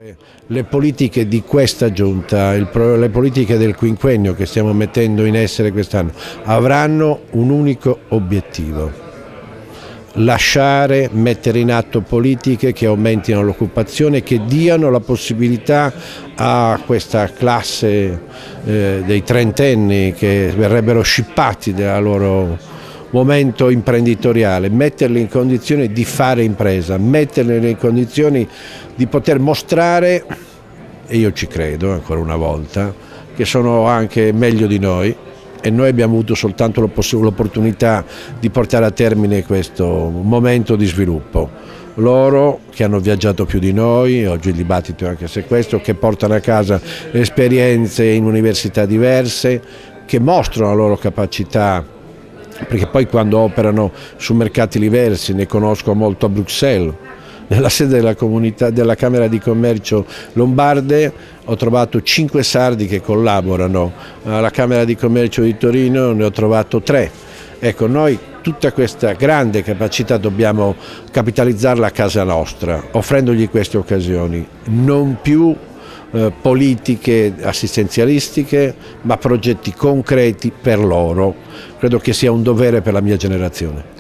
Le politiche di questa giunta, le politiche del quinquennio che stiamo mettendo in essere quest'anno avranno un unico obiettivo: mettere in atto politiche che aumentino l'occupazione, che diano la possibilità a questa classe dei trentenni che verrebbero scippati dal loro momento imprenditoriale, metterli in condizione di fare impresa, metterli in condizioni di poter mostrare, e io ci credo ancora una volta, che sono anche meglio di noi, e noi abbiamo avuto soltanto l'opportunità di portare a termine questo momento di sviluppo. Loro che hanno viaggiato più di noi, oggi il dibattito è anche su questo, che portano a casa esperienze in università diverse, che mostrano la loro capacità, perché poi quando operano su mercati diversi, ne conosco molto a Bruxelles, nella sede della Camera di Commercio lombarde ho trovato 5 sardi che collaborano, alla Camera di Commercio di Torino ne ho trovato 3. Ecco, noi tutta questa grande capacità dobbiamo capitalizzarla a casa nostra, offrendogli queste occasioni, non più politiche assistenzialistiche, ma progetti concreti per loro. Credo che sia un dovere per la mia generazione.